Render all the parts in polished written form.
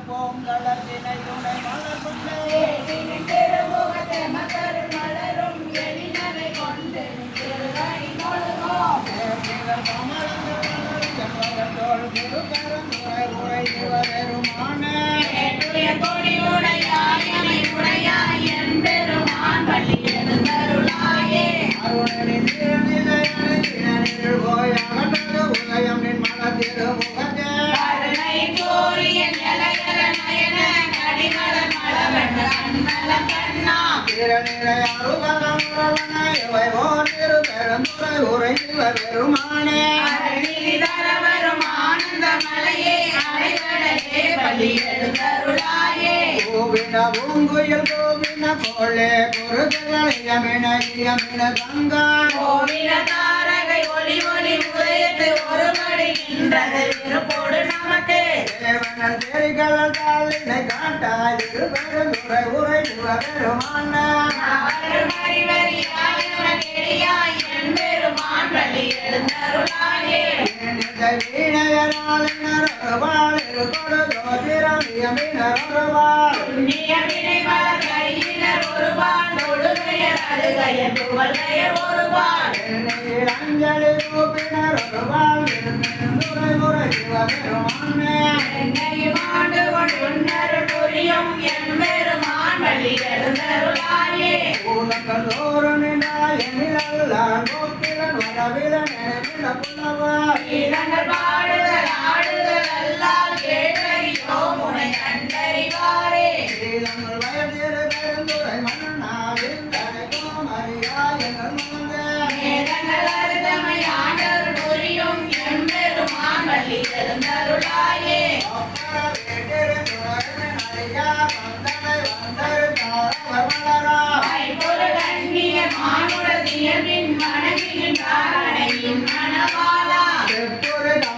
பூங்கலத்தினை துணை மலர் கொண்டே திருமுகத்தை மக்கள் மலரும் எளினரை கொண்டு திருவடி தொழுவோம். கொடி உடையாய் உடையாய் எம்பெருமான் பள்ளி எழுந்தருளாயே கருணை கோரிய நிலையல நயன நடிமலர் மலவண்ண கண்ணலம் கண்ணா தரவரும் ஆனந்த மலையே அரைவடலே பள்ளி எழுந்தருளாயே பூங்குயில் கோவின கோளே கோவில தாரகை ஒளி ஒளி உதயத்து ஒருபடுகின்றது இருப்போடு நமக்கு எம்பெருமான் பள்ளி எழுந்தருளாயே நியமினைவர் கையினர் ஒருபான் தொழுகையர் அழுகையர் புகழ்கையர் ஒருபான் அஞ்சலி ரூபினர் என்னையும் ஆண்டு கொண்டுன்னர் புரியும் எம்பெருமான் பள்ளி எழுந்தருளாயே இதங்கள் பாடுதல் ஆடுதல் அல்லால் கேட்டறியோ முனை கண்டறிவாரே வேதங்கள் அருதமை ஆண்டர் புரியும் எம்பெருமான் பள்ளி எழுந்தருளாயே கைப்பொருள் அந்நிய மானுடல் இயல்பின் மனைவியின்றார் அடையும் மணவாளா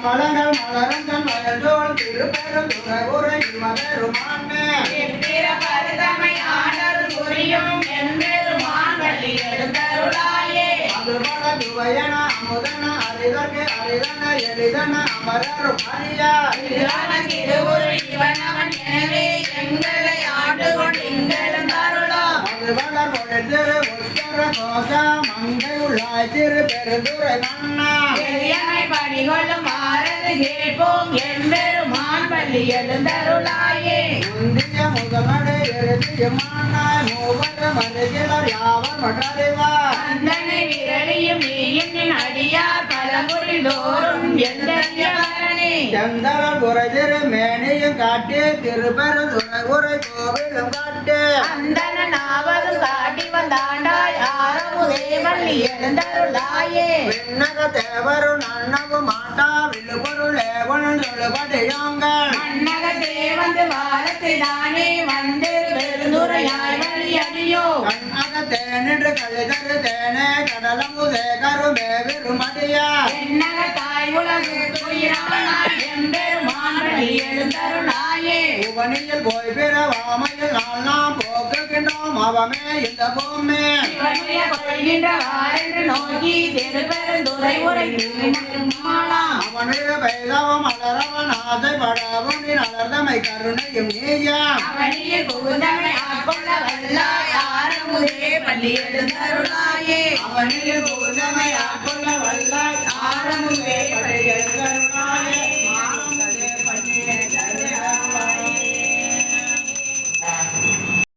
மலங்கள் மலரங்கள் வயதோள் திருப்பெருந்துறை உரையுமருமானே எப்பிற பருதமை ஆண்டர் புரியும் எம்பெருமான் பள்ளி எழுந்தருளாயே அதுவயன அமுதன அரிதற்கு அரிதன எளிதன அமரரும் அறியா திருவுரு இவன் அவன் எனவே எங்களை ஆண்டு கொண்டு இங்கெழுந்தருளாம் அதுவளர் பொழுதிரு உத்தர கோஷ மங்கை உள்ளாய் திரு பெருந்துரை மன்னா பெரியமை பணிகொள்ளும் ஆரது கேட்போம் எம்பெருமான் பள்ளி எழுந்தருளாயே முந்திய முதமடை எழுதிய மானாய் மூவர் மருகிலர் யாவர் மற்றறிவார் அந்தனை விரலியும் நீயும் நின் அடியார் பலமுறை தோறும் எந்தரனே சந்தரல் உரைதிரு மேனியும் காட்டி திருப்பெருந்துறை உரை கோவிலும் காட்டு அந்தன நாவலும் காட்டி வந்தாண்டாய் ஆரமுதே பள்ளி எழுந்தருளாயே விண்ணக தேவரும் நன்னவும் மாட்டா விழுபொருளே ஒன்றுபடியோங்கள் மன்னகத்தே வந்து வாரத்தினானே வந்து பெருந்துரையாய் வழி அடியோ கண்ணக தேனின்று கழுதரு தேனே கடலமுதே கருமே விருமடியா என்னக தாய் உலகு துயிரானாய் எம்பெருமான் பள்ளி எழுந்தருளாயே புவனியில் போய் பிறவாமையில் நாம் போக்குகின்றோம் அவமே இந்த பூமி சிவனுய கொள்கின்ற வாரென்று நோக்கி திருப்பெருந்துறை உரை திருமாலாம் அவனுடைய பைதவம் அலரவன் ஆசை படவும் நீ அலர்தமை கருணையும் நீயா அவனியில் புகுந்தமை ஆட்கொள்ள வல்லாய் ஆரமுதே பள்ளி எழுந்தருளாயே அவனில் பூதமை ஆட்கொள்ள வல்லாய் ஆரமுதே படையல்கள்